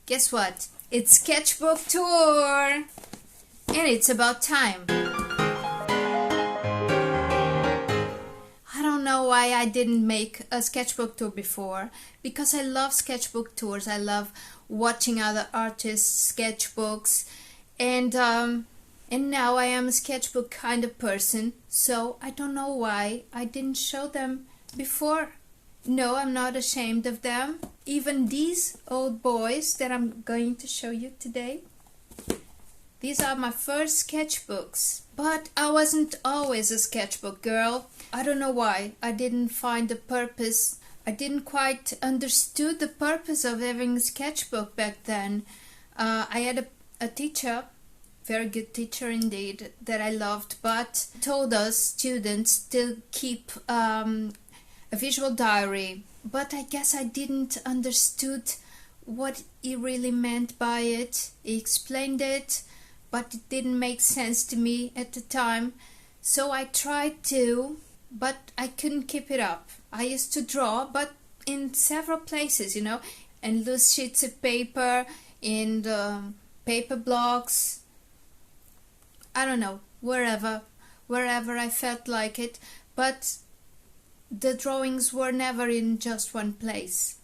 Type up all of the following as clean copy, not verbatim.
Guess what? It's Sketchbook Tour! And it's about time. I don't know why I didn't make a sketchbook tour before, because I love sketchbook tours. I love watching other artists' sketchbooks, and now I am a sketchbook kind of person, so I don't know why I didn't show them before. No, I'm not ashamed of them. Even these old boys that I'm going to show you today. These are my first sketchbooks. But I wasn't always a sketchbook girl. I don't know why. I didn't find the purpose. I didn't quite understood the purpose of having a sketchbook back then. I had a teacher, very good teacher indeed, that I loved, but told us students to keep a visual diary, but I guess I didn't understood what he really meant by it. He explained it, but it didn't make sense to me at the time, so I tried to, but I couldn't keep it up. I used to draw, but in several places, you know, and loose sheets of paper, in the paper blocks, I don't know, wherever I felt like it, but the drawings were never in just one place.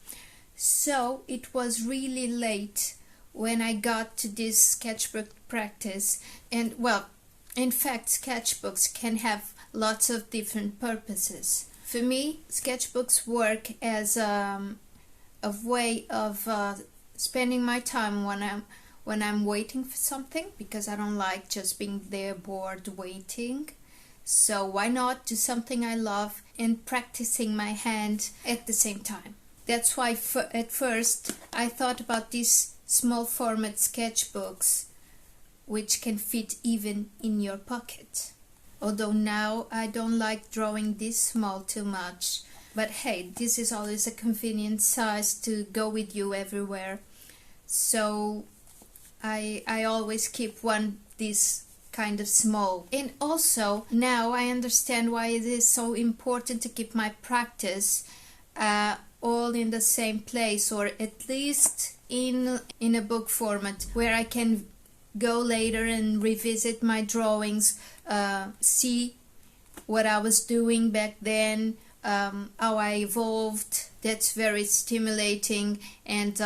So it was really late when I got to this sketchbook practice. And well, in fact, sketchbooks can have lots of different purposes. For me, sketchbooks work as a way of spending my time when I'm waiting for something, because I don't like just being there bored waiting. So why not do something I love and practicing my hand at the same time? That's why at first I thought about these small format sketchbooks, which can fit even in your pocket. Although now I don't like drawing this small too much. But hey, this is always a convenient size to go with you everywhere. So I always keep one this kind of small. And also now I understand why it is so important to keep my practice all in the same place, or at least in a book format, where I can go later and revisit my drawings, see what I was doing back then, how I evolved. That's very stimulating and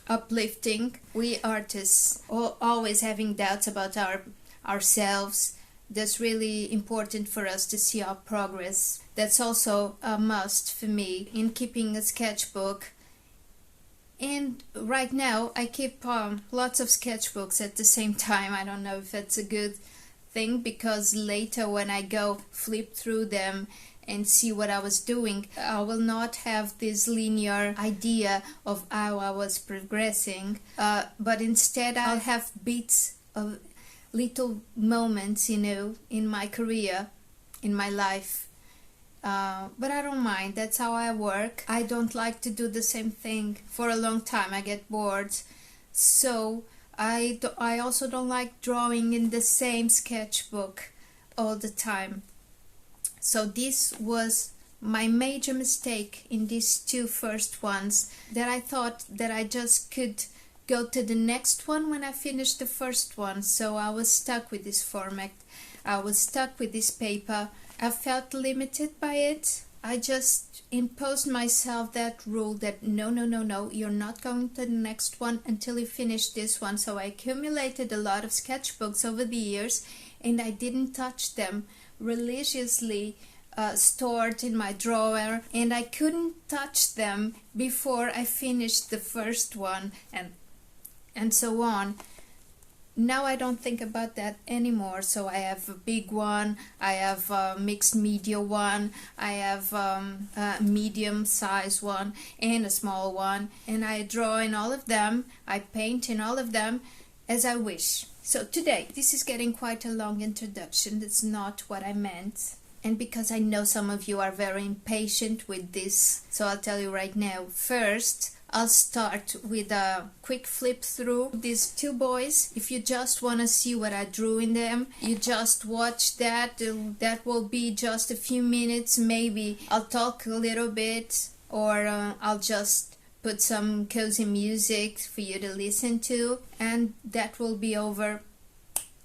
uplifting. We artists always having doubts about ourselves. That's really important for us to see our progress. That's also a must for me in keeping a sketchbook. And right now I keep lots of sketchbooks at the same time. I don't know if that's a good thing, because later when I go flip through them and see what I was doing, I will not have this linear idea of how I was progressing, but instead I'll have bits of little moments, you know, in my career, in my life. But I don't mind. That's how I work. I don't like to do the same thing for a long time. I get bored. So I also don't like drawing in the same sketchbook all the time. So this was my major mistake in these two first ones, that I thought that I just could go to the next one when I finished the first one. So I was stuck with this format. I was stuck with this paper. I felt limited by it. I just imposed myself that rule that no, you're not going to the next one until you finish this one. So I accumulated a lot of sketchbooks over the years, and I didn't touch them, religiously stored in my drawer, and I couldn't touch them before I finished the first one, and so on. Now I don't think about that anymore. So I have a big one, I have a mixed media one, I have a medium size one and a small one, and I draw in all of them, I paint in all of them as I wish. So today, this is getting quite a long introduction. That's not what I meant. And because I know some of you are very impatient with this, so I'll tell you right now. First, I'll start with a quick flip through these two boys. If you just want to see what I drew in them, you just watch that. That will be just a few minutes. Maybe I'll talk a little bit, or I'll just put some cozy music for you to listen to, and that will be over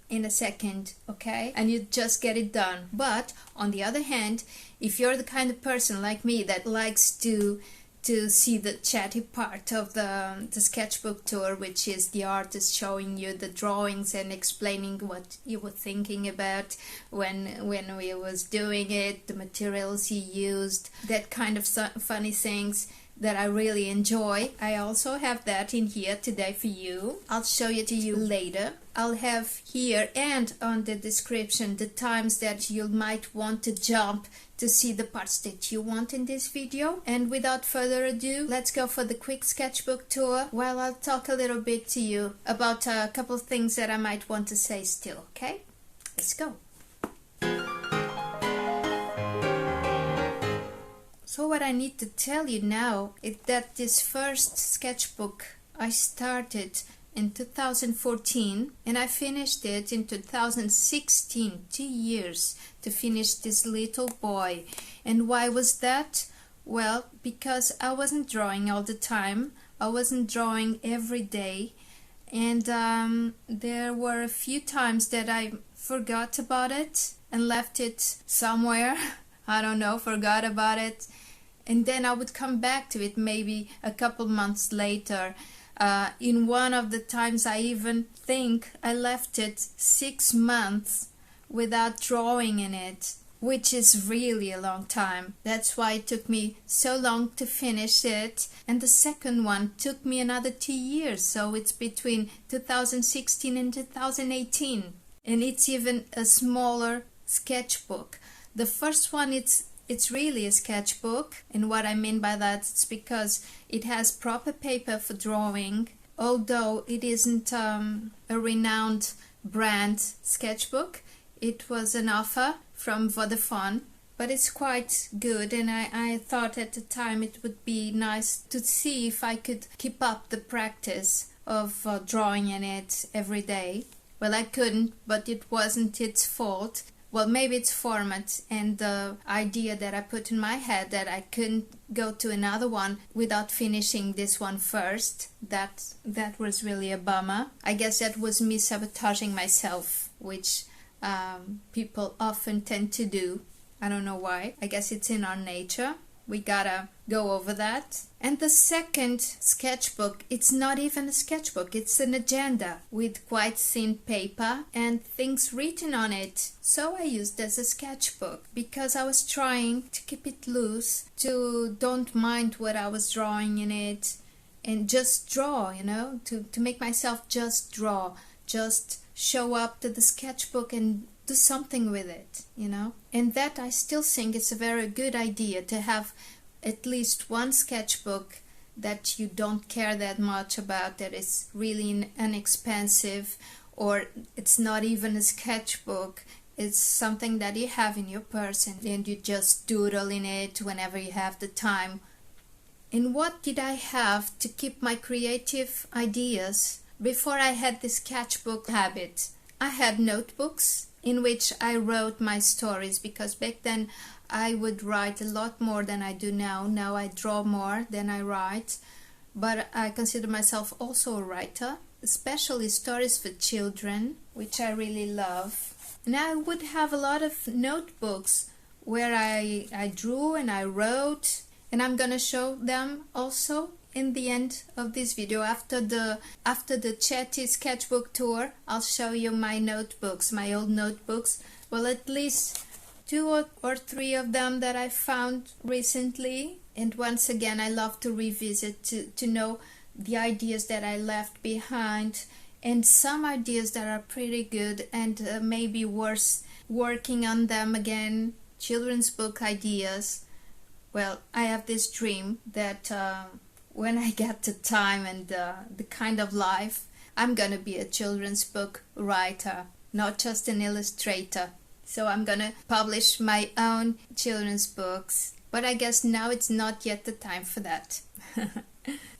in a second, okay? And you just get it done. But on the other hand, if you're the kind of person like me that likes to see the chatty part of the sketchbook tour, which is the artist showing you the drawings and explaining what you were thinking about when we was doing it, the materials he used, that kind of funny things that I really enjoy. I also have that in here today for you. I'll show it to you later. I'll have here and on the description the times that you might want to jump to see the parts that you want in this video. And without further ado, let's go for the quick sketchbook tour while I'll talk a little bit to you about a couple of things that I might want to say still, okay? Let's go. So what I need to tell you now is that this first sketchbook I started in 2014 and I finished it in 2016, 2 years to finish this little boy. And why was that? Well, because I wasn't drawing all the time. I wasn't drawing every day, and there were a few times that I forgot about it and left it somewhere. I don't know, forgot about it. And then I would come back to it maybe a couple months later. In one of the times I even think I left it 6 months without drawing in it, which is really a long time. That's why it took me so long to finish it. And the second one took me another 2 years, so it's between 2016 and 2018. And it's even a smaller sketchbook. The first one, it's really a sketchbook, and what I mean by that, it's because it has proper paper for drawing, although it isn't a renowned brand sketchbook. It was an offer from Vodafone, but it's quite good, and I thought at the time it would be nice to see if I could keep up the practice of drawing in it every day. Well, I couldn't, but it wasn't its fault. Well, maybe it's format and the idea that I put in my head that I couldn't go to another one without finishing this one first. That was really a bummer. I guess that was me sabotaging myself, which people often tend to do. I don't know why. I guess it's in our nature. We gotta go over that. And the second sketchbook, it's not even a sketchbook, it's an agenda with quite thin paper and things written on it. So I used it as a sketchbook because I was trying to keep it loose, to don't mind what I was drawing in it and just draw, you know, to make myself just draw, just show up to the sketchbook and do something with it, you know. And that I still think is a very good idea, to have at least one sketchbook that you don't care that much about, that is really inexpensive, or it's not even a sketchbook, it's something that you have in your purse and you just doodle in it whenever you have the time. And what did I have to keep my creative ideas before I had this sketchbook habit? I had notebooks in which I wrote my stories, because back then I would write a lot more than I do now. Now I draw more than I write, but I consider myself also a writer, especially stories for children, which I really love. And I would have a lot of notebooks where I drew and I wrote, and I'm gonna show them also in the end of this video. After the Chatty sketchbook tour, I'll show you my notebooks, my old notebooks. Well, at least 2 or 3 of them that I found recently. And once again, I love to revisit to know the ideas that I left behind, and some ideas that are pretty good and maybe worth working on them again. Children's book ideas. Well, I have this dream that when I get the time and the kind of life, I'm gonna be a children's book writer, not just an illustrator. So I'm gonna publish my own children's books, but I guess now it's not yet the time for that.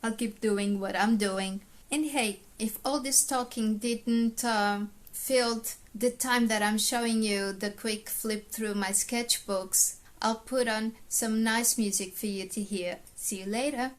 I'll keep doing what I'm doing. And hey, if all this talking didn't fill the time that I'm showing you the quick flip through my sketchbooks, I'll put on some nice music for you to hear. See you later.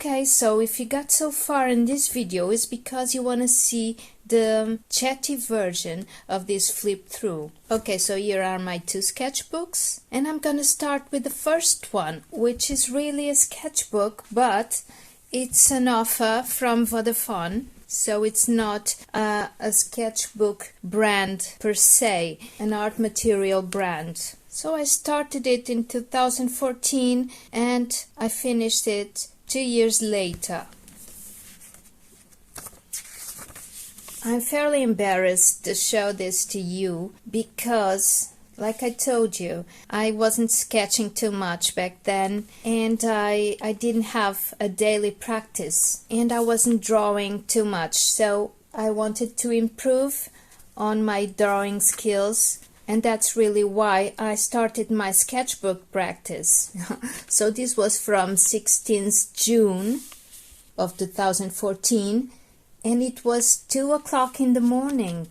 Okay, so if you got so far in this video, it's because you want to see the Chatty version of this flip through. Okay, so here are my two sketchbooks, and I'm gonna start with the first one, which is really a sketchbook, but it's an offer from Vodafone. So it's not a sketchbook brand per se, an art material brand. So I started it in 2014 and I finished it 2 years later. I'm fairly embarrassed to show this to you because, like I told you, I wasn't sketching too much back then, and I didn't have a daily practice, and I wasn't drawing too much, so I wanted to improve on my drawing skills, and that's really why I started my sketchbook practice. So this was from 16th June of 2014, and it was 2 o'clock in the morning.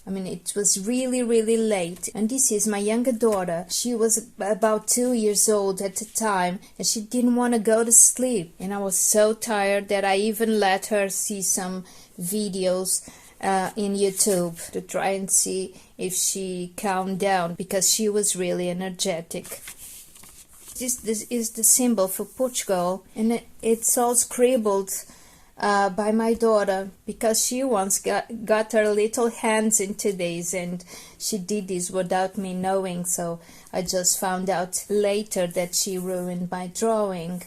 I mean, it was really, really late. And this is my younger daughter. She was about 2 years old at the time, and she didn't want to go to sleep. And I was so tired that I even let her see some videos in YouTube to try and see if she calmed down, because she was really energetic. This is the symbol for Portugal, and it's all scribbled by my daughter, because she once got her little hands into these, and she did this without me knowing, so I just found out later that she ruined my drawing.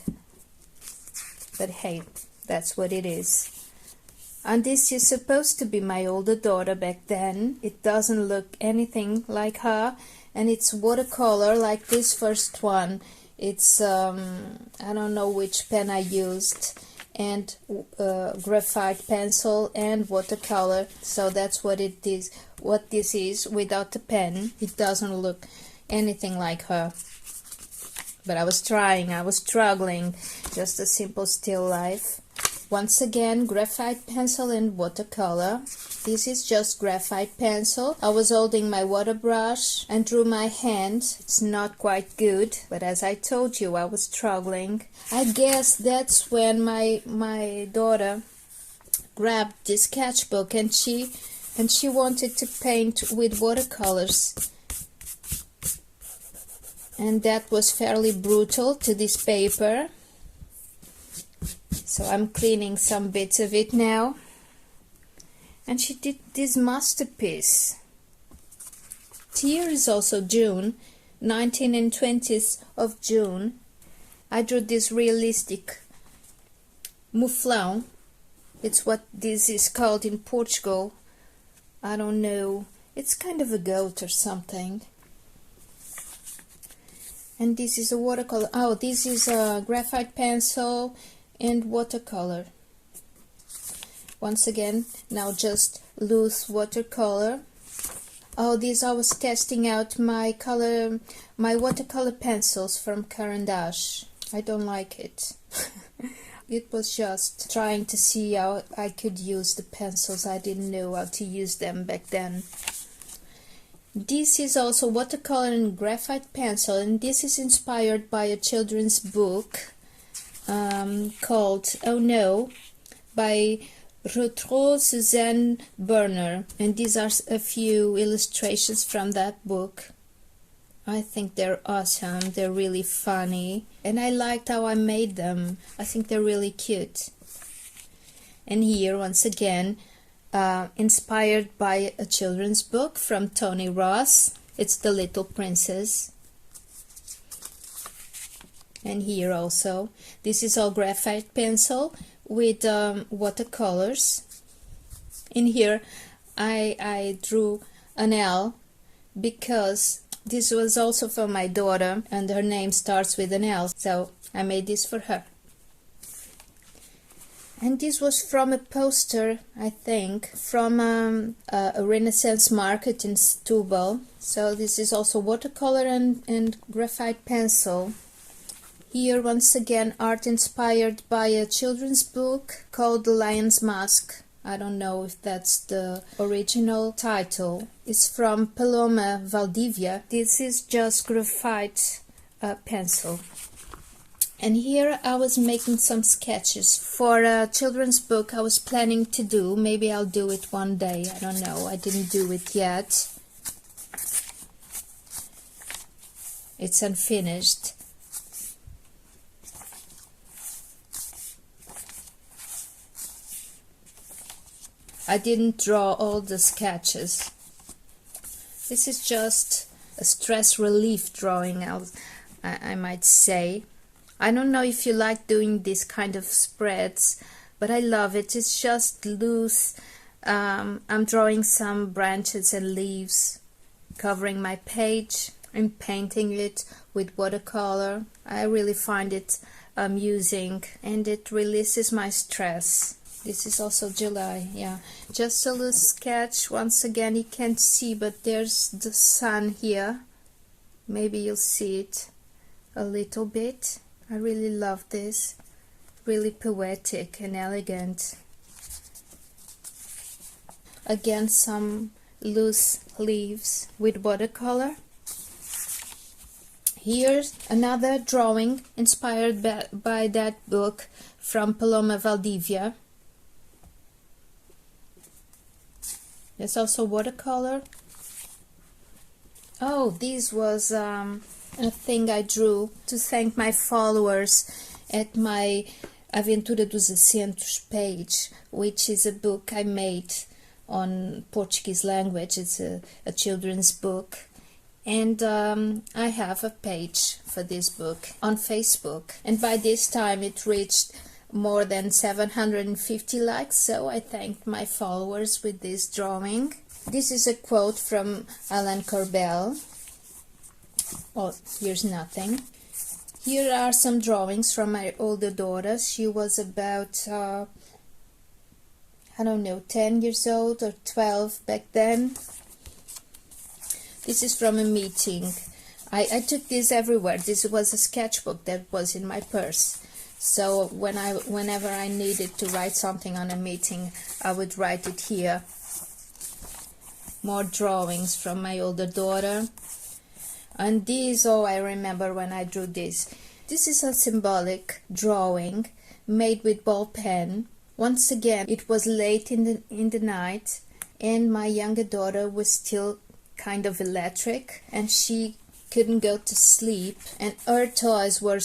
But hey, that's what it is. And this is supposed to be my older daughter back then. It doesn't look anything like her, and it's watercolor like this first one. It's I don't know which pen I used, and graphite pencil and watercolor, so that's what it is. What this is without the pen, it doesn't look anything like her. But I was trying, I was struggling. Just a simple still life. Once again, graphite pencil and watercolor. This is just graphite pencil. I was holding my water brush and drew my hand. It's not quite good, but as I told you, I was struggling. I guess that's when my daughter grabbed this sketchbook and she wanted to paint with watercolors. And that was fairly brutal to this paper. So I'm cleaning some bits of it now. And she did this masterpiece. Here is also June, 19th and 20th of June. I drew this realistic mouflon. It's what this is called in Portugal. I don't know. It's kind of a goat or something. And this is a watercolor. Oh, this is a graphite pencil and watercolor. Once again, now just loose watercolor. Oh, these I was testing out my watercolor pencils from Caran d'Ache. I don't like it. It was just trying to see how I could use the pencils. I didn't know how to use them back then. This is also watercolor and graphite pencil, and this is inspired by a children's book called Oh No by Rutro Suzanne Berner, and these are a few illustrations from that book. I think they're awesome, they're really funny, and I liked how I made them. I think they're really cute. And here, once again, inspired by a children's book from Tony Ross. It's The Little Princess. And here also, this is all graphite pencil with watercolors. In here I drew an L because this was also for my daughter and her name starts with an L, so I made this for her. And this was from a poster, I think, from a Renaissance market in Setúbal. So this is also watercolor and graphite pencil. Here, once again, art inspired by a children's book called The Lion's Mask. I don't know if that's the original title. It's from Paloma Valdivia. This is just graphite pencil. And here I was making some sketches for a children's book I was planning to do. Maybe I'll do it one day. I don't know. I didn't do it yet. It's unfinished. I didn't draw all the sketches. This is just a stress relief drawing, I might say. I don't know if you like doing this kind of spreads, but I love it. It's just loose. I'm drawing some branches and leaves covering my page and painting it with watercolor. I really find it amusing, and it releases my stress. This is also July, yeah. Just a little sketch. Once again, you can't see, but there's the sun here. Maybe you'll see it a little bit. I really love this. Really poetic and elegant. Again, some loose leaves with watercolor. Here's another drawing inspired by that book from Paloma Valdivia. There's also watercolor. Oh, this was a thing I drew to thank my followers at my Aventura dos Acentos page, which is a book I made on Portuguese language. It's a children's book. And I have a page for this book on Facebook. And by this time it reached more than 750 likes, so I thanked my followers with this drawing. This is a quote from Alain Corbel. Oh, here's nothing. Here are some drawings from my older daughter. She was about, I don't know, 10 years old or 12 back then. This is from a meeting. I took this everywhere. This was a sketchbook that was in my purse. So whenever I needed to write something on a meeting, I would write it here. More drawings from my older daughter. And these, oh, I remember when I drew this. This is a symbolic drawing made with ball pen. Once again, it was late in the night, and my younger daughter was still kind of electric, and she couldn't go to sleep, and her toys were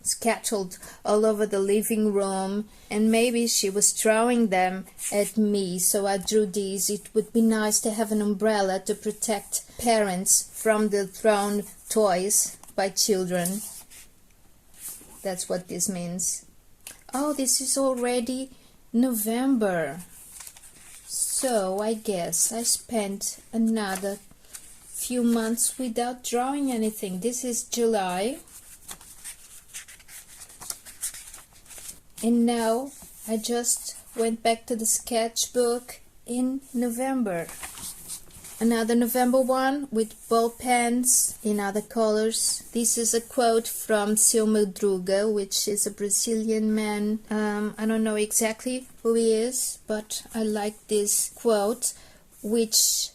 scattered all over the living room, and maybe she was throwing them at me, so I drew these. It would be nice to have an umbrella to protect parents from the thrown toys by children. That's what this means. Oh, this is already November, so I guess I spent another few months without drawing anything. This is July. And now I just went back to the sketchbook in November. Another November one with ball pens in other colors. This is a quote from Seu Madruga, which is a Brazilian man. I don't know exactly who he is, but I like this quote, which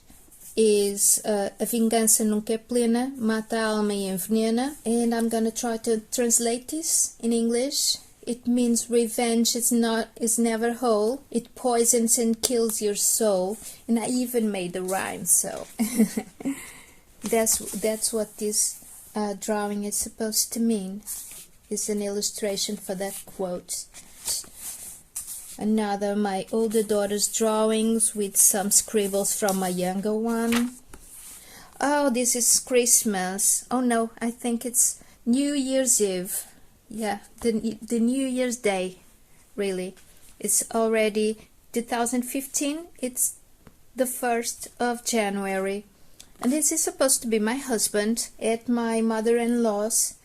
is a vingança nunca é plena, mata a alma e envenena. And I'm gonna try to translate this in English. It means revenge is never whole. It poisons and kills your soul. And I even made a rhyme, so that's what this drawing is supposed to mean. It's an illustration for that quote. Another my older daughter's drawings with some scribbles from my younger one. Oh, this is Christmas. Oh no, I think it's New Year's Eve. Yeah, the New Year's Day, really. It's already 2015. It's the 1st of January. And this is supposed to be my husband at my mother-in-law's.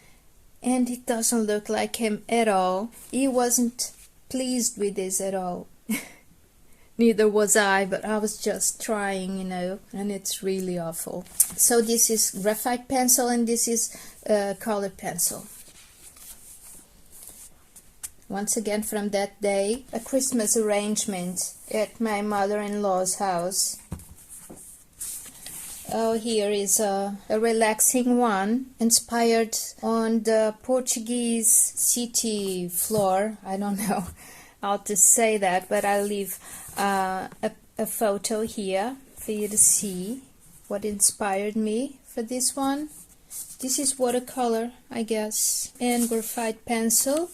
And it doesn't look like him at all. He wasn't pleased with this at all. Neither was I, but I was just trying, you know, and it's really awful. So this is graphite pencil and this is colored pencil. Once again from that day, a Christmas arrangement at my mother-in-law's house. Oh, here is a relaxing one, inspired on the Portuguese city floor. I don't know how to say that, but I'll leave a photo here for you to see what inspired me for this one. This is watercolor, I guess, and graphite pencil.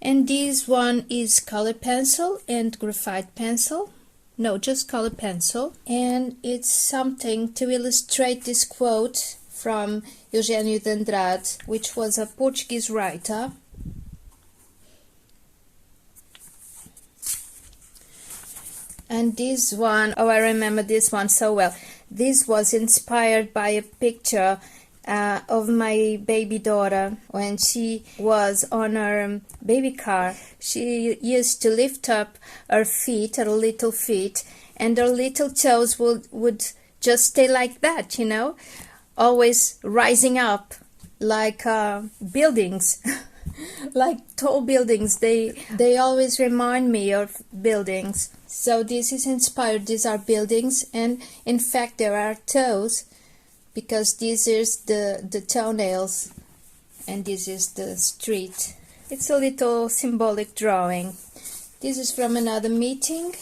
And this one is color pencil and graphite pencil. No, just color pencil. And it's something to illustrate this quote from Eugênio de Andrade, which was a Portuguese writer. And this one, oh, I remember this one so well. This was inspired by a picture of my baby daughter when she was on her baby car. She used to lift up her feet, her little feet, and her little toes would just stay like that, you know, always rising up like buildings. Like tall buildings. They always remind me of buildings. So this is inspired. These are buildings, and in fact there are toes, because this is the toenails and this is the street. It's a little symbolic drawing. This is from another meeting.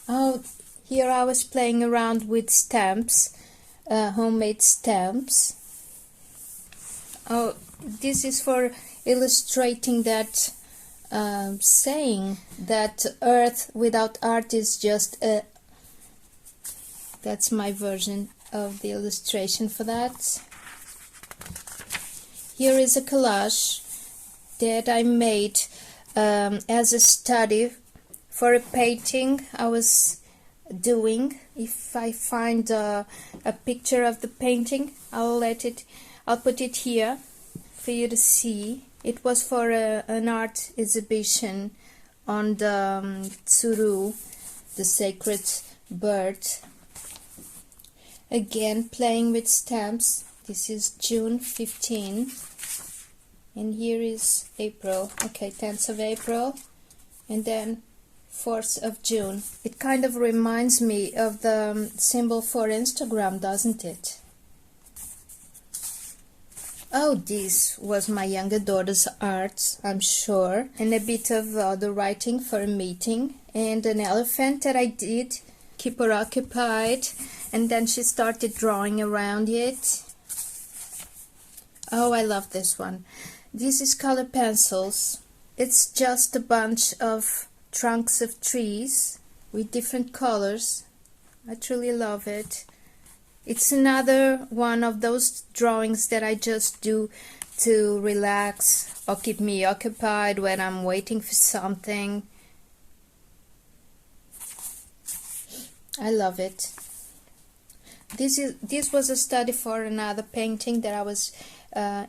Oh, here I was playing around with stamps, homemade stamps. Oh, this is for illustrating that saying that Earth without art is just a... That's my version of the illustration for that. Here is a collage that I made as a study for a painting I was doing. If I find a picture of the painting, I'll put it here for you to see. It was for an art exhibition on the tsuru, the sacred bird. Again, playing with stamps. This is June 15, and here is April. Okay, 10th of April, and then 4th of June. It kind of reminds me of the symbol for Instagram, doesn't it? Oh, this was my younger daughter's art, I'm sure, and a bit of the writing for a meeting, and an elephant that I did keep her occupied, and then she started drawing around it. Oh, I love this one. This is color pencils. It's just a bunch of trunks of trees with different colors. I truly love it. It's another one of those drawings that I just do to relax or keep me occupied when I'm waiting for something. I love it. This was a study for another painting that I was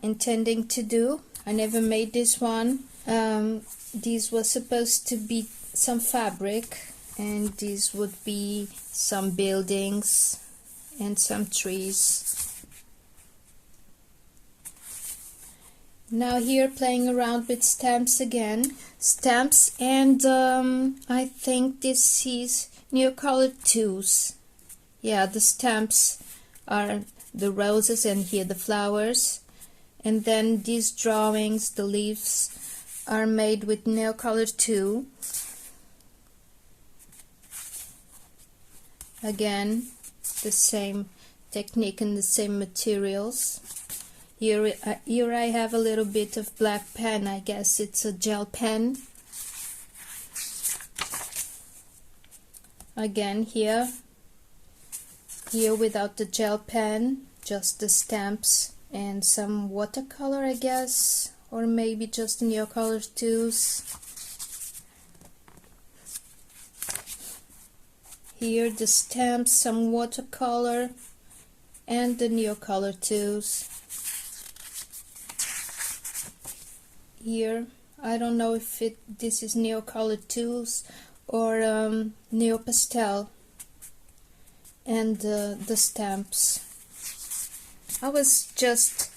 intending to do. I never made this one. This was supposed to be some fabric, and this would be some buildings and some trees. Now here playing around with stamps again. Stamps, and I think this is Neocolor 2s. Yeah, the stamps are the roses and here the flowers. And then these drawings, the leaves, are made with Neocolor 2. Again, the same technique and the same materials. Here I have a little bit of black pen. I guess it's a gel pen. Again here without the gel pen, just the stamps and some watercolor, I guess, or maybe just Neocolor 2s. Here the stamps, some watercolor, and the Neocolor 2s. Here, I don't know if this is Neocolor 2s or Neo Pastel, and the stamps. I was just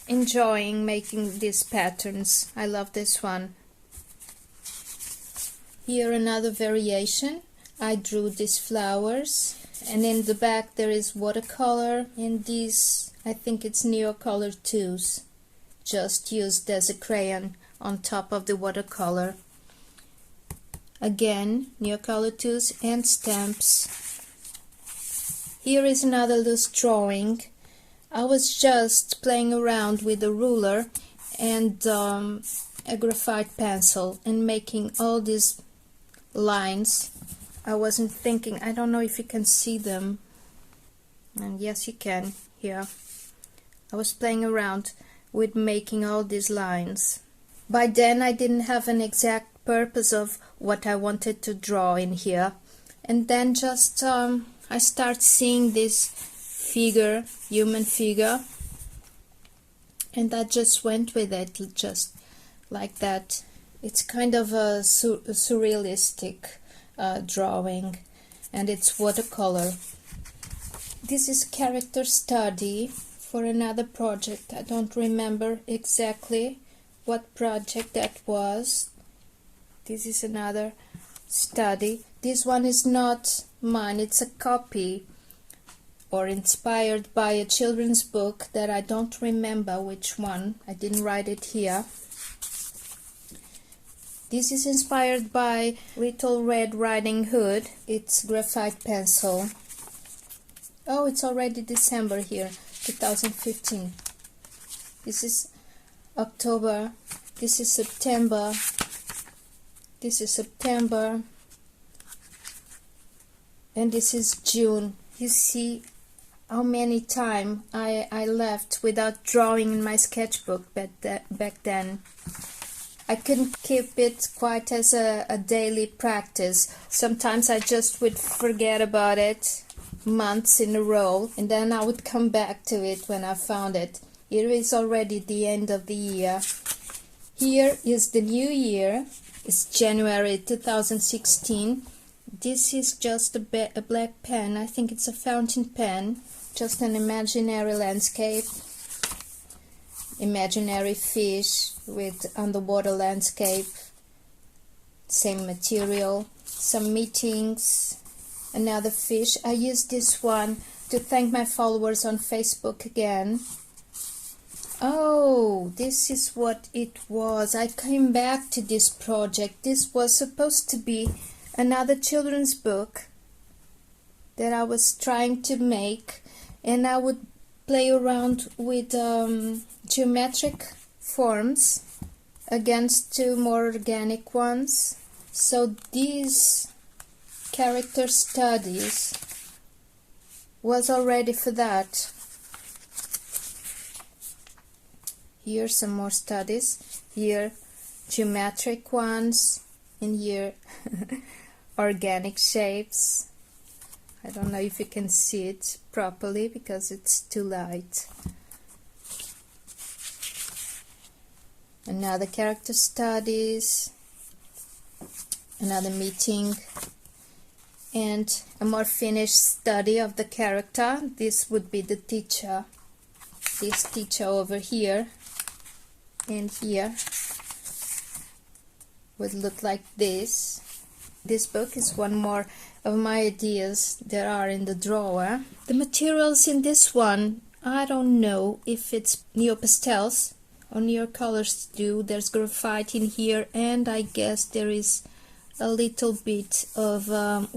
enjoying making these patterns. I love this one. Here another variation. I drew these flowers And in the back there is watercolor, and these, I think it's Neocolor 2s, just used as a crayon on top of the watercolor. Again, Neocolor 2s and stamps. Here is another loose drawing. I was just playing around with a ruler and a graphite pencil and making all these lines. I wasn't thinking, I don't know if you can see them, and yes you can here. I was playing around with making all these lines. By then I didn't have an exact purpose of what I wanted to draw in here, and then just I start seeing this figure, human figure, and I just went with it, just like that. It's kind of a surrealistic drawing, and it's watercolor. This is character study for another project. I don't remember exactly what project that was. This is another study. This one is not mine, it's a copy or inspired by a children's book that I don't remember which one. I didn't write it here. This is inspired by Little Red Riding Hood. It's graphite pencil. Oh, it's already December here, 2015. This is October. This is September. This is September. And this is June. You see how many time I left without drawing in my sketchbook back then. I couldn't keep it quite as a daily practice. Sometimes I just would forget about it months in a row, and then I would come back to it when I found it. Here is already the end of the year. Here is the new year. It's January 2016. This is just a black pen. I think it's a fountain pen. Just an imaginary landscape. Imaginary fish with underwater landscape. Same material. Some meetings. Another fish. I used this one to thank my followers on Facebook again. Oh, this is what it was. I came back to this project. This was supposed to be another children's book that I was trying to make, and I would play around with geometric forms against two more organic ones. So these character studies was already for that. Here some more studies, here geometric ones, and here organic shapes. I don't know if you can see it properly because it's too light. Another character studies, another meeting, and a more finished study of the character. This would be the teacher. This teacher over here and here would look like this. This book is one more of my ideas that are in the drawer. The materials in this one, I don't know if it's neopastels or neocolors too. There's graphite in here, and I guess there is a little bit of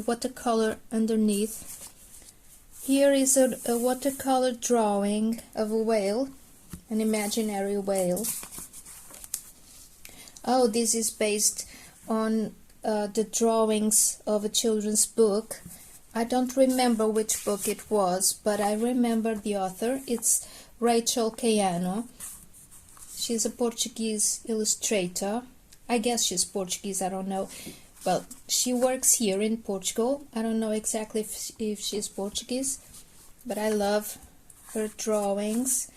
watercolor underneath. Here is a watercolor drawing of a whale, an imaginary whale. Oh, this is based on the drawings of a children's book. I don't remember which book it was, but I remember the author. It's Rachel Caiano. She's a Portuguese illustrator. I guess she's Portuguese, I don't know. Well, she works here in Portugal. I don't know exactly if she's Portuguese, but I love her drawings.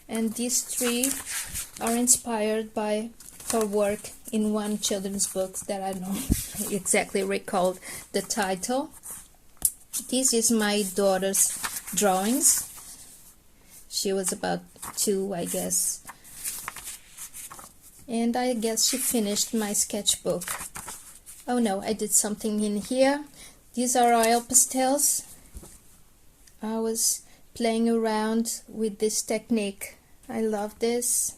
And these three are inspired by her work in one children's book that I don't exactly recall the title. This is my daughter's drawings. She was about 2, I guess. And I guess she finished my sketchbook. Oh no, I did something in here. These are oil pastels. I was playing around with this technique. I love this.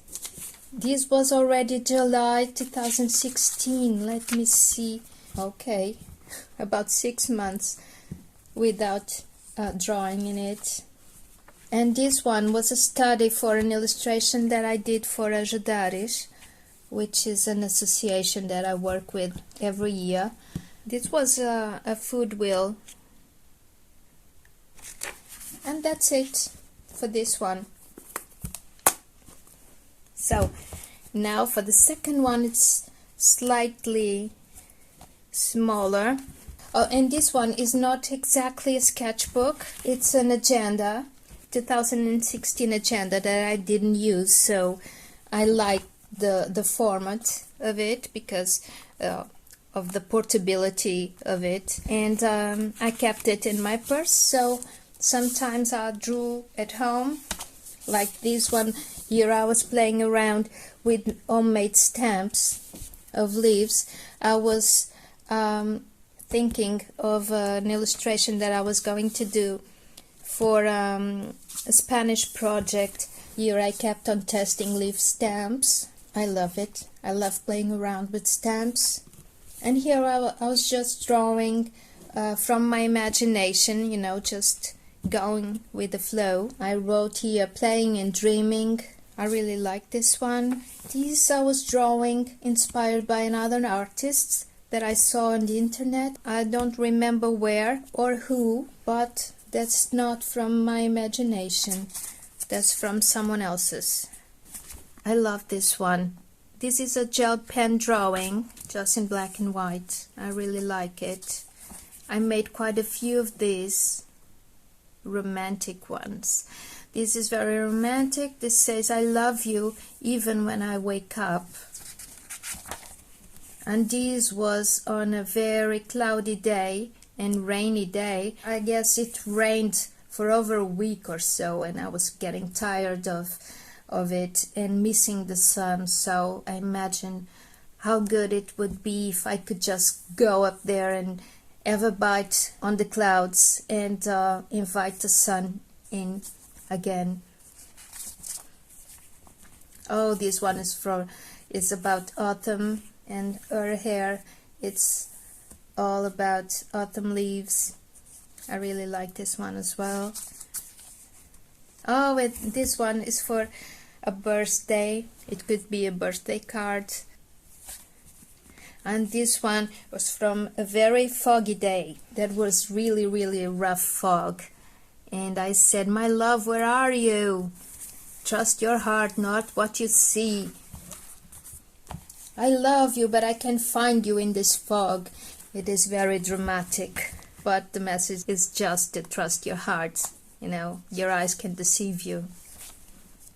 This was already July 2016. Let me see. Okay, about 6 months without drawing in it. And this one was a study for an illustration that I did for Ajudares, which is an association that I work with every year. This was a food wheel. And that's it for this one. So now for the second one, it's slightly smaller. Oh, and this one is not exactly a sketchbook. It's an agenda, 2016 agenda that I didn't use, so I like the format of it because of the portability of it, and I kept it in my purse. So sometimes I drew at home, like this one here. I was playing around with homemade stamps of leaves. I was thinking of an illustration that I was going to do for a Spanish project. Here I kept on testing leaf stamps. I love it. I love playing around with stamps. And here I was just drawing from my imagination, you know, just going with the flow. I wrote here playing and dreaming. I really like this one. These I was drawing inspired by another artist that I saw on the internet. I don't remember where or who, but that's not from my imagination. That's from someone else's. I love this one. This is a gel pen drawing, just in black and white. I really like it. I made quite a few of these romantic ones. This is very romantic. This says, I love you even when I wake up. And this was on a very cloudy day and rainy day. I guess it rained for over a week or so, and I was getting tired of it and missing the sun. So I imagine how good it would be if I could just go up there and have a bite on the clouds and invite the sun in again. Oh, this one is about autumn, and her hair, it's all about autumn leaves. I really like this one as well. Oh, and this one is for a birthday. It could be a birthday card. And this one was from a very foggy day. That was really, really a rough fog. And I said, my love, where are you? Trust your heart, not what you see. I love you, but I can't find you in this fog. It is very dramatic. But the message is just to trust your heart. You know, your eyes can deceive you.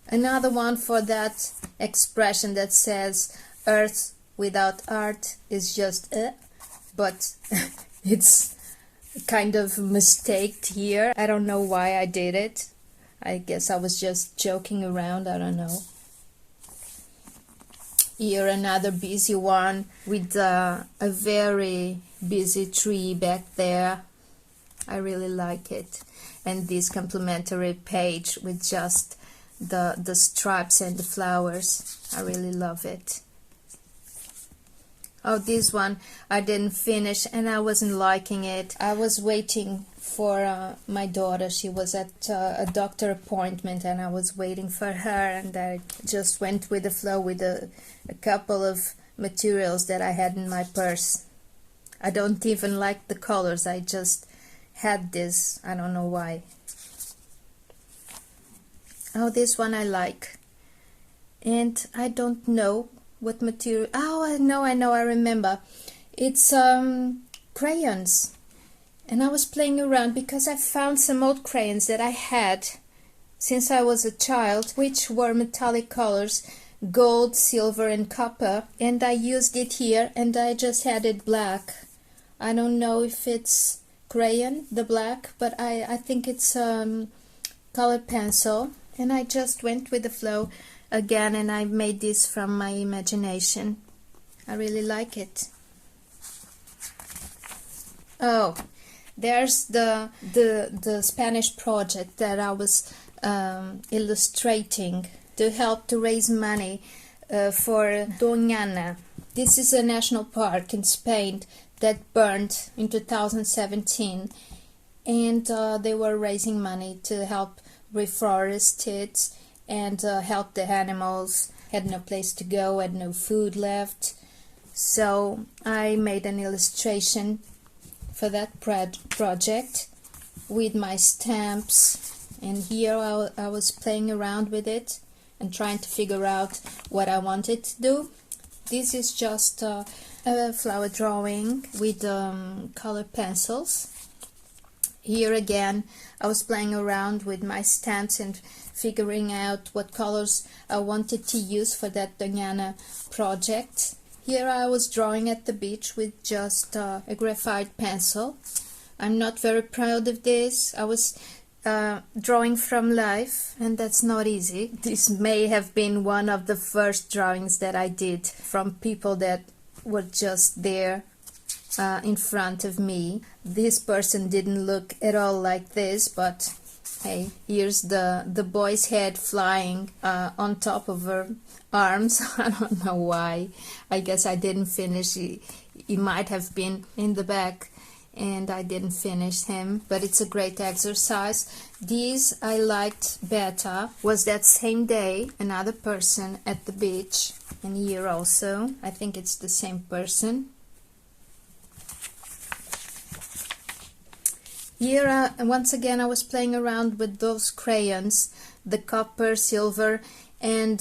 Another one for that expression that says, earth without art is just but it's kind of mistaked here. I don't know why I did it. I guess I was just joking around, I don't know. Here another busy one with a very busy tree back there. I really like it. And this complimentary page with just the stripes and the flowers. I really love it. Oh, this one I didn't finish and I wasn't liking it. I was waiting for my daughter. She was at a doctor appointment and I was waiting for her, and I just went with the flow with a couple of materials that I had in my purse. I don't even like the colors. I just had this. I don't know why. Oh, this one I like. And I don't know what material. Oh, I know, I remember. It's crayons. And I was playing around because I found some old crayons that I had since I was a child, which were metallic colors, gold, silver and copper, and I used it here and I just had it black. I don't know if it's crayon, the black, but I think it's colored pencil, and I just went with the flow again and I made this from my imagination. I really like it. Oh, There's the Spanish project that I was illustrating to help to raise money for Doñana. This is a national park in Spain that burned in 2017, and they were raising money to help reforest it and help the animals. Had no place to go, had no food left. So I made an illustration for that project with my stamps, and here I was playing around with it and trying to figure out what I wanted to do. This is just a flower drawing with color pencils. Here again I was playing around with my stamps and figuring out what colors I wanted to use for that Doñana project. Here I was drawing at the beach with just a graphite pencil. I'm not very proud of this. I was drawing from life, and that's not easy. This may have been one of the first drawings that I did from people that were just there in front of me. This person didn't look at all like this, but hey, here's the boy's head flying on top of her arms. I don't know why. I guess I didn't finish. He might have been in the back and I didn't finish him, but it's a great exercise. These I liked better. Was that same day another person at the beach, and here also I think it's the same person. Here once again I was playing around with those crayons, the copper, silver and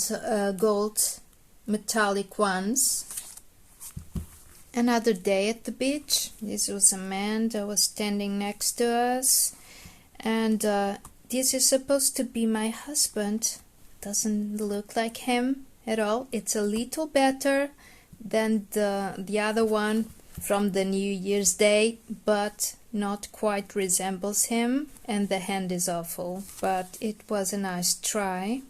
gold metallic ones. Another day at the beach. This was a man that was standing next to us, and this is supposed to be my husband. Doesn't look like him at all. It's a little better than the other one from the New Year's Day, but not quite resembles him, and the hand is awful, but it was a nice try.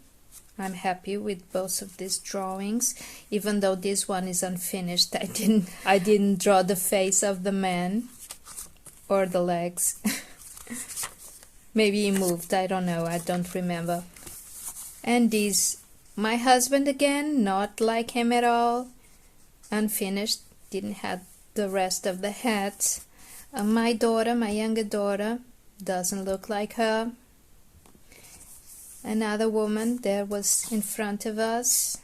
I'm happy with both of these drawings, even though this one is unfinished. I didn't draw the face of the man or the legs. Maybe he moved, I don't know, I don't remember. And this, my husband again, not like him at all, unfinished, didn't have the rest of the hat. My daughter, my younger daughter, doesn't look like her. Another woman there was in front of us.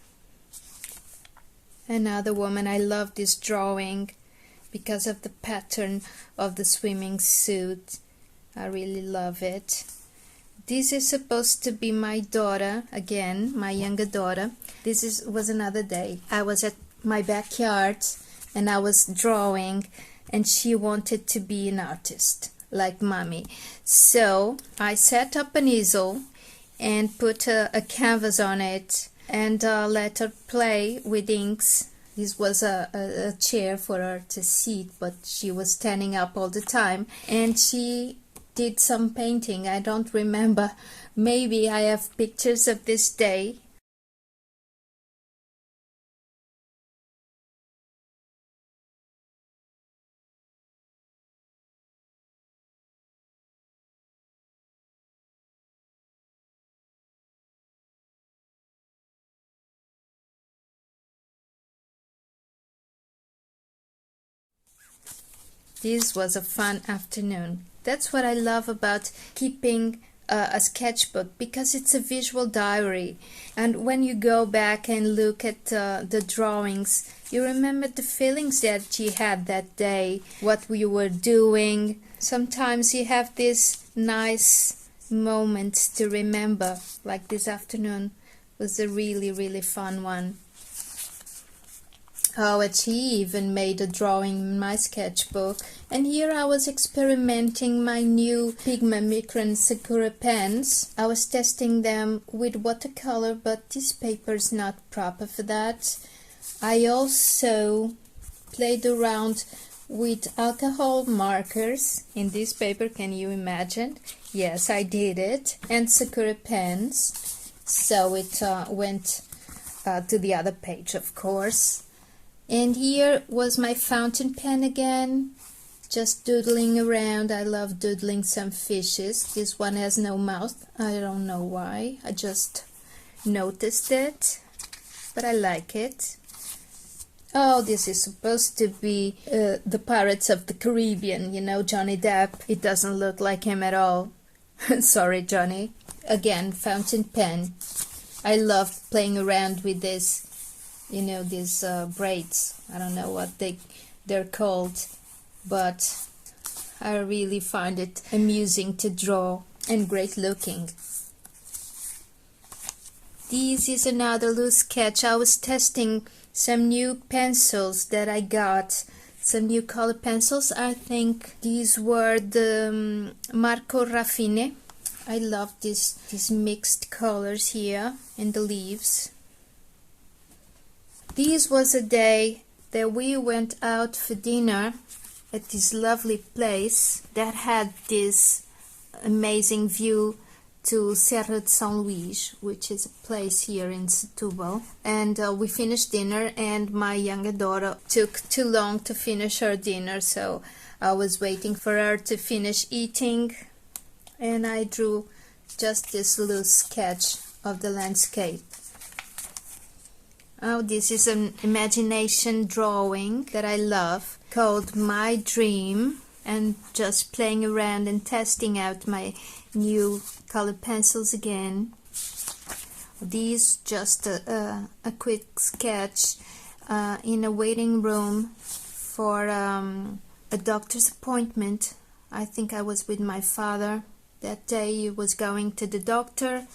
Another woman. I love this drawing because of the pattern of the swimming suit. I really love it. This is supposed to be my daughter, again, my younger daughter. This was another day. I was at my backyard and I was drawing, and she wanted to be an artist like mommy. So I set up an easel and put a canvas on it and let her play with inks. This was a chair for her to sit, but she was standing up all the time, and she did some painting. I don't remember. Maybe I have pictures of this day. This was a fun afternoon. That's what I love about keeping a sketchbook, because it's a visual diary, and when you go back and look at the drawings, you remember the feelings that you had that day, what you were doing. Sometimes you have these nice moments to remember, like this afternoon was a really fun one. Oh, and she even made a drawing in my sketchbook. And here I was experimenting my new Pigma Micron Sakura pens. I was testing them with watercolor, but this paper is not proper for that. I also played around with alcohol markers in this paper. Can you imagine? Yes, I did it. And Sakura pens. So it went to the other page, of course. And here was my fountain pen again, just doodling around. I love doodling some fishes. This one has no mouth. I don't know why. I just noticed it, but I like it. Oh, this is supposed to be the Pirates of the Caribbean, you know, Johnny Depp. It doesn't look like him at all. Sorry, Johnny. Again, fountain pen. I love playing around with this, you know, these braids. I don't know what they're called, but I really find it amusing to draw and great looking. This is another loose sketch. I was testing some new pencils that I got, some new color pencils. I think these were the Marco Raffine. I love these mixed colors here in the leaves. This was a day that we went out for dinner at this lovely place that had this amazing view to Serra de São Luís, which is a place here in Setúbal. And we finished dinner, and my younger daughter took too long to finish her dinner, so I was waiting for her to finish eating, and I drew just this loose sketch of the landscape. Oh, this is an imagination drawing that I love, called My Dream, and just playing around and testing out my new colored pencils again. These just a quick sketch in a waiting room for a doctor's appointment. I think I was with my father that day. He was going to the doctor,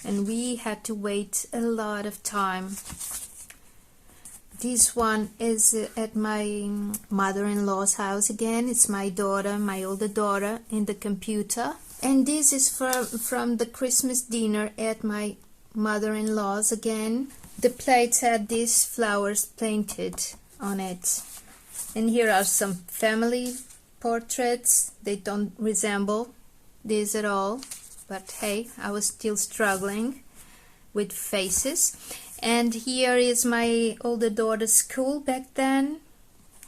and we had to wait a lot of time. This one is at my mother-in-law's house again. It's my daughter, my older daughter, in the computer. And this is from the Christmas dinner at my mother-in-law's again. The plates had these flowers painted on it. And here are some family portraits. They don't resemble these at all. But hey, I was still struggling with faces. And here is my older daughter's school back then.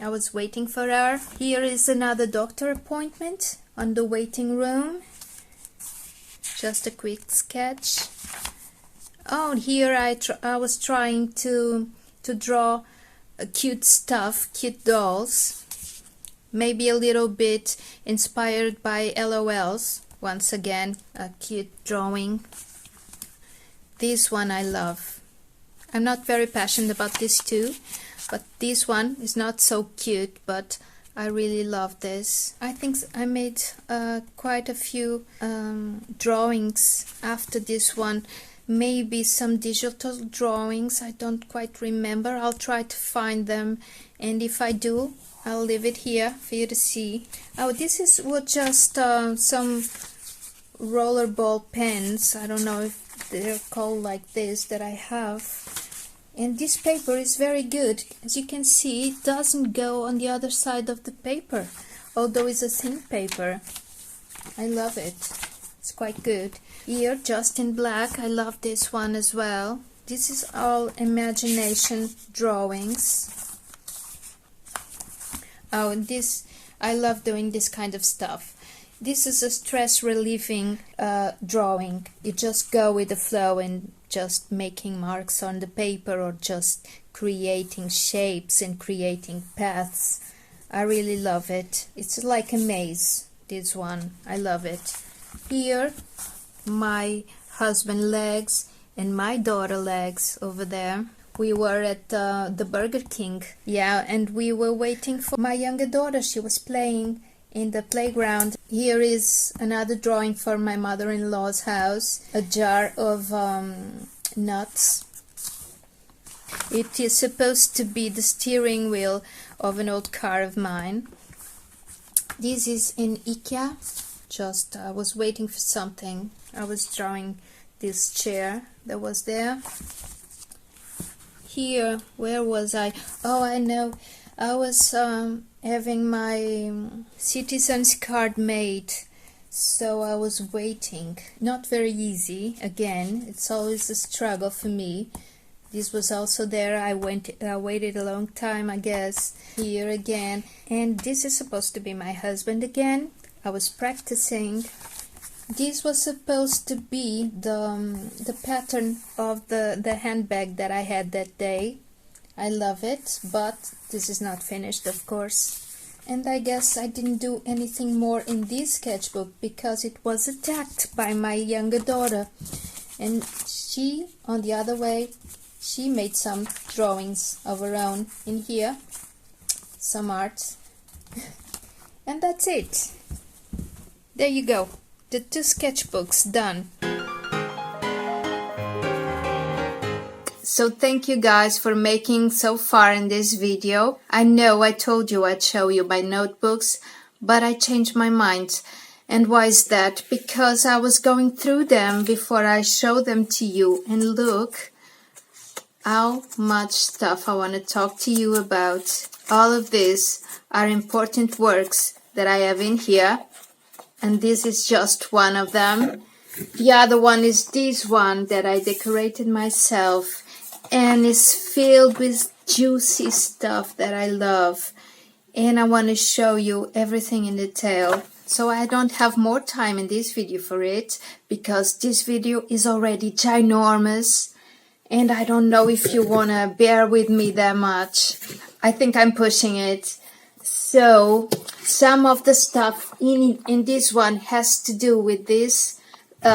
I was waiting for her. Here is another doctor appointment on the waiting room. Just a quick sketch. Oh, here I was trying to draw cute stuff, cute dolls. Maybe a little bit inspired by LOLs. Once again, a cute drawing. This one I love. I'm not very passionate about this too, but this one is not so cute, but I really love this. I think I made quite a few drawings after this one. Maybe some digital drawings, I don't quite remember. I'll try to find them, and if I do, I'll leave it here for you to see. Oh, this is just some rollerball pens. I don't know if they're called like this that I have. And this paper is very good. As you can see, it doesn't go on the other side of the paper, although it's a thin paper. I love it. It's quite good. Here, just in black, I love this one as well. This is all imagination drawings. Oh, and this, I love doing this kind of stuff. This is a stress relieving drawing. You just go with the flow and just making marks on the paper, or just creating shapes and creating paths. I really love it. It's like a maze, this one. I love it. Here, my husband legs and my daughter legs over there. We were at the Burger King. Yeah, and we were waiting for my younger daughter. She was playing in the playground. Here is another drawing for my mother-in-law's house. A jar of nuts. It is supposed to be the steering wheel of an old car of mine. This is in IKEA. Just I was waiting for something. I was drawing this chair that was there. Here, where was I? Oh, I know. I was having my citizen's card made, so I was waiting. Not very easy. Again, it's always a struggle for me This was also there. I waited a long time, I guess. Here again. And this is supposed to be my husband again. I was practicing. This was supposed to be the pattern of the handbag that I had that day. I love it, but this is not finished, of course. And I guess I didn't do anything more in this sketchbook because it was attacked by my younger daughter. And she, on the other way, she made some drawings of her own in here, some art, and that's it. There you go, the 2 sketchbooks done. So thank you guys for making so far in this video. I know I told you I'd show you my notebooks, but I changed my mind. And why is that? Because I was going through them before I show them to you, and look how much stuff I want to talk to you about. All of these are important works that I have in here, and this is just one of them. The other one is this one that I decorated myself, and is filled with juicy stuff that I love, and I want to show you everything in detail. So I don't have more time in this video for it, because this video is already ginormous, and I don't know if you want to bear with me that much. I think I'm pushing it. So some of the stuff in this one has to do with this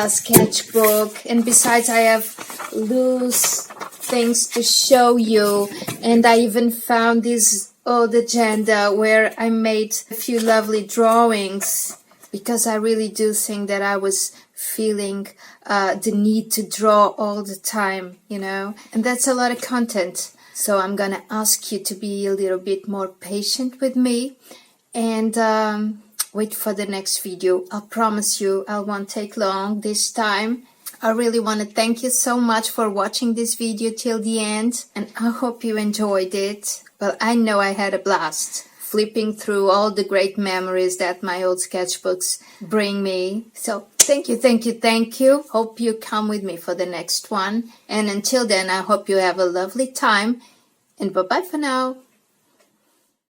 sketchbook, and besides I have loose things to show you, and I even found this old agenda where I made a few lovely drawings, because I really do think that I was feeling the need to draw all the time, you know, and that's a lot of content. So I'm gonna ask you to be a little bit more patient with me, and wait for the next video. I promise you I won't take long this time. I really want to thank you so much for watching this video till the end, and I hope you enjoyed it. Well, I know I had a blast flipping through all the great memories that my old sketchbooks bring me. So thank you, thank you, thank you. Hope you come with me for the next one. And until then, I hope you have a lovely time, and bye-bye for now.